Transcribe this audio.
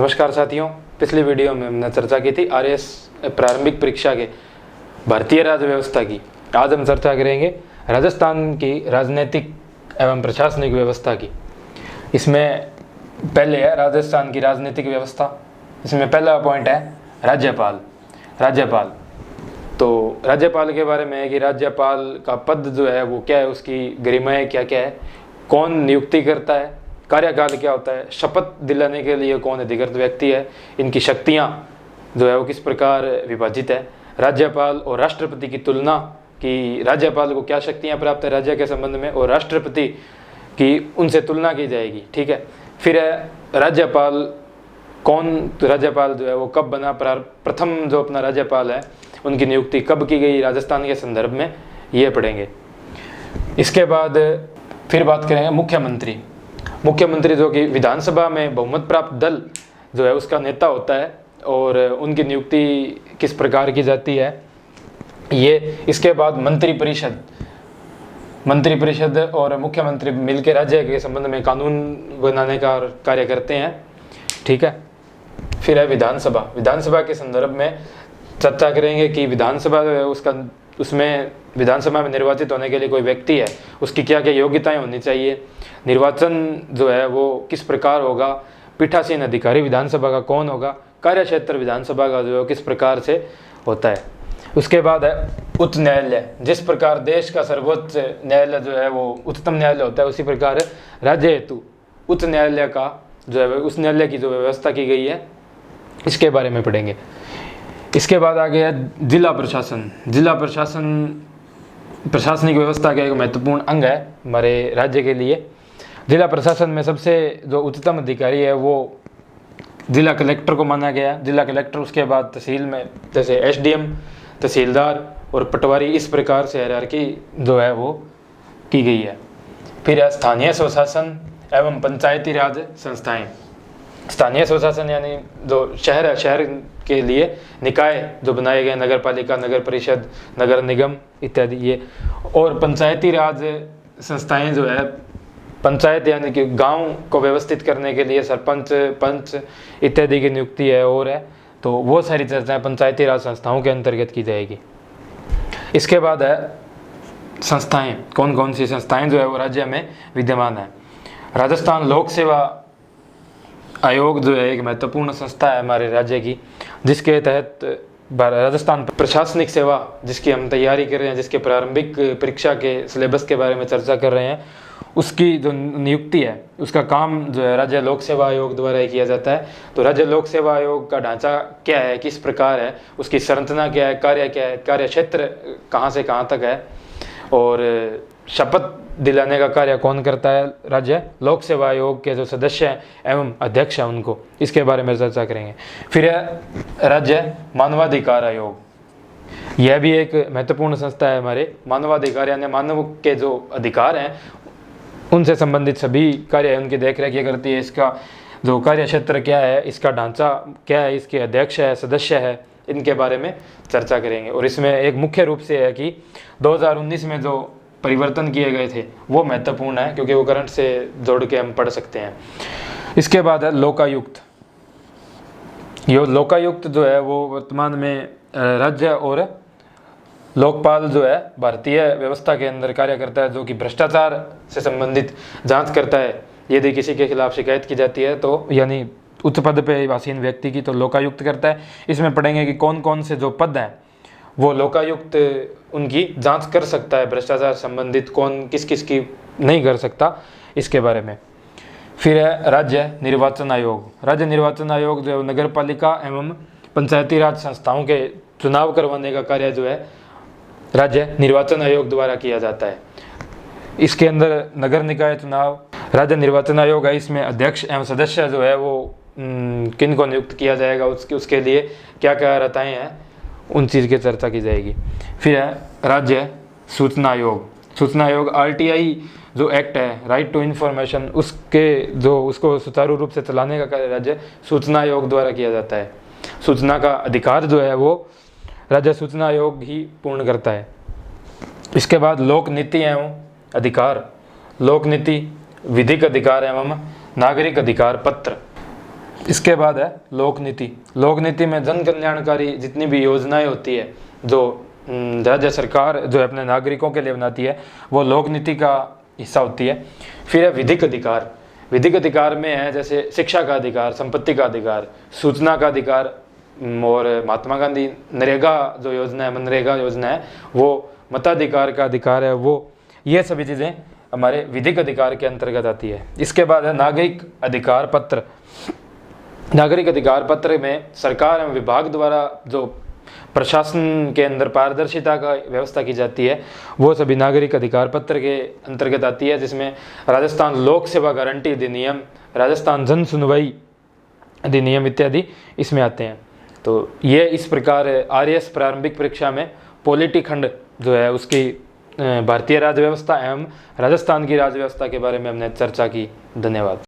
नमस्कार साथियों, पिछली वीडियो में हमने चर्चा की थी आरएएस प्रारंभिक परीक्षा के भारतीय राज्य व्यवस्था की। आज हम चर्चा करेंगे राजस्थान की राजनीतिक एवं प्रशासनिक व्यवस्था की। इसमें पहले है राजस्थान की राजनीतिक व्यवस्था। इसमें पहला पॉइंट है राज्यपाल। तो राज्यपाल के बारे में है कि राज्यपाल का पद जो है वो क्या है, उसकी गरिमाएं क्या क्या है, कौन नियुक्ति करता है, कार्यकाल क्या होता है, शपथ दिलाने के लिए कौन अधिकृत व्यक्ति है, इनकी शक्तियां जो है वो किस प्रकार विभाजित है, राज्यपाल और राष्ट्रपति की तुलना कि राज्यपाल को क्या शक्तियां प्राप्त है राज्य के संबंध में और राष्ट्रपति की उनसे तुलना की जाएगी। ठीक है। फिर है राज्यपाल राज्यपाल जो है वो कब बना, प्रथम जो अपना राज्यपाल है उनकी नियुक्ति कब की गई राजस्थान के संदर्भ में, ये पढ़ेंगे। इसके बाद फिर बात करेंगे मुख्यमंत्री जो कि विधानसभा में बहुमत प्राप्त दल जो है उसका नेता होता है और उनकी नियुक्ति किस प्रकार की जाती है ये। इसके बाद मंत्री परिषद और मुख्यमंत्री मिलकर राज्य के संबंध में कानून बनाने का कार्य करते हैं। ठीक है। फिर है विधानसभा के संदर्भ में चर्चा करेंगे कि विधानसभा जो है उसमें विधानसभा में निर्वाचित होने के लिए कोई व्यक्ति है, उसकी क्या क्या योग्यताएं होनी चाहिए, निर्वाचन जो है वो किस प्रकार होगा, पीठासीन अधिकारी विधानसभा का कौन होगा, कार्यक्षेत्र विधानसभा का जो है किस प्रकार से होता है। उसके बाद है उच्च न्यायालय। जिस प्रकार देश का सर्वोच्च न्यायालय जो है वो उच्चतम न्यायालय होता है, उसी प्रकार राज्य हेतु उच्च न्यायालय का जो है उस न्यायालय की जो व्यवस्था की गई है इसके बारे में पढ़ेंगे। इसके बाद आगे है जिला प्रशासन प्रशासनिक व्यवस्था का एक महत्वपूर्ण अंग है हमारे राज्य के लिए। जिला प्रशासन में सबसे जो उच्चतम अधिकारी है वो जिला कलेक्टर को माना गया। जिला कलेक्टर, उसके बाद तहसील में जैसे एसडीएम, तहसीलदार और पटवारी, इस प्रकार से हायरार्की जो है वो की गई है। फिर है स्थानीय स्वशासन एवं पंचायती राज संस्थाएं। स्थानीय स्वशासन यानी जो शहर है, शहर के लिए निकाय जो बनाए गए, नगर पालिका, नगर परिषद, नगर निगम इत्यादि ये। और पंचायती राज संस्थाएं जो है, पंचायत यानी कि गांव को व्यवस्थित करने के लिए सरपंच, पंच इत्यादि की नियुक्ति है और है, तो वो सारी चर्चाएं पंचायती राज संस्थाओं के अंतर्गत की जाएगी। इसके बाद है संस्थाएं, कौन कौन सी संस्थाएं जो है वो राज्य में विद्यमान है। राजस्थान लोक सेवा आयोग जो है एक महत्वपूर्ण संस्था है हमारे राज्य की, जिसके तहत राजस्थान प्रशासनिक सेवा जिसकी हम तैयारी कर रहे हैं, जिसके प्रारंभिक परीक्षा के सिलेबस के बारे में चर्चा कर रहे हैं, उसकी जो नियुक्ति है उसका काम जो है राज्य लोक सेवा आयोग द्वारा ही किया जाता है। तो राज्य लोक सेवा आयोग का ढांचा क्या है, किस प्रकार है, उसकी संरचना क्या है, कार्य क्या है, कार्य क्षेत्र कहाँ से कहाँ तक है और शपथ दिलाने का कार्य कौन करता है, राज्य लोक सेवा आयोग के जो सदस्य हैं एवं अध्यक्ष हैं उनको, इसके बारे में चर्चा करेंगे। फिर है राज्य मानवाधिकार आयोग। यह भी एक महत्वपूर्ण संस्था है हमारे। मानवाधिकार यानी मानव के जो अधिकार हैं उनसे संबंधित सभी कार्य है उनकी देखरेख ये करती है। इसका जो कार्य क्षेत्र क्या है, इसका ढांचा क्या है, इसके अध्यक्ष है, सदस्य है, इनके बारे में चर्चा करेंगे। और इसमें एक मुख्य रूप से है कि 2019 में जो परिवर्तन किए गए थे वो महत्वपूर्ण है क्योंकि वो करंट से जोड़ के हम पढ़ सकते हैं। इसके बाद है लोकायुक्त। ये लोकायुक्त जो है वो वर्तमान में राज्य और लोकपाल जो है भारतीय व्यवस्था के अंदर कार्य करता है, जो कि भ्रष्टाचार से संबंधित जांच करता है। यदि किसी के खिलाफ शिकायत की जाती है तो यानी उच्च पद पे आसीन व्यक्ति की, तो लोकायुक्त करता है। इसमें पढ़ेंगे कि कौन कौन से जो पद हैं वो लोकायुक्त उनकी जांच कर सकता है, भ्रष्टाचार संबंधित कौन किस किस की नहीं कर सकता, इसके बारे में। फिर है राज्य निर्वाचन आयोग जो है नगर पालिका एवं पंचायती राज संस्थाओं के चुनाव करवाने का कार्य जो है राज्य निर्वाचन आयोग द्वारा किया जाता है। इसके अंदर नगर निकाय चुनाव राज्य निर्वाचन आयोग है। इसमें अध्यक्ष एवं सदस्य जो है वो किन को नियुक्त किया जाएगा, उसके लिए क्या क्या अर्हताएं हैं, उन चीज़ की चर्चा की जाएगी। फिर है राज्य सूचना आयोग RTI जो एक्ट है, राइट टू इन्फॉर्मेशन, उसको सुचारू रूप से चलाने का कार्य राज्य सूचना आयोग द्वारा किया जाता है। सूचना का अधिकार जो है वो राज्य सूचना आयोग ही पूर्ण करता है। इसके बाद लोक नीति एवं अधिकार, लोक नीति, विधिक अधिकार एवं नागरिक अधिकार पत्र। इसके बाद है लोक नीति। लोक नीति में जन कल्याणकारी जितनी भी योजनाएं होती है जो राज्य सरकार जो अपने नागरिकों के लिए बनाती है, वो लोक नीति का हिस्सा होती है। फिर है विधिक अधिकार। विधिक अधिकार में है जैसे शिक्षा का अधिकार, संपत्ति का अधिकार, सूचना का अधिकार, और महात्मा गांधी नरेगा जो योजना है, मनरेगा योजना है, वो मताधिकार का अधिकार है, वो ये सभी चीज़ें हमारे विधिक अधिकार के अंतर्गत आती है। इसके बाद है नागरिक अधिकार पत्र। नागरिक अधिकार पत्र में सरकार एवं विभाग द्वारा जो प्रशासन के अंदर पारदर्शिता का व्यवस्था की जाती है, वो सभी नागरिक अधिकार पत्र के अंतर्गत आती है, जिसमें राजस्थान लोक सेवा गारंटी अधिनियम, राजस्थान जन सुनवाई अधिनियम इत्यादि इसमें आते हैं। तो ये इस प्रकार आरएएस प्रारंभिक परीक्षा में पॉलिटी खंड जो है उसकी भारतीय राज्य व्यवस्था एवं राजस्थान की राज्य व्यवस्था के बारे में हमने चर्चा की। धन्यवाद।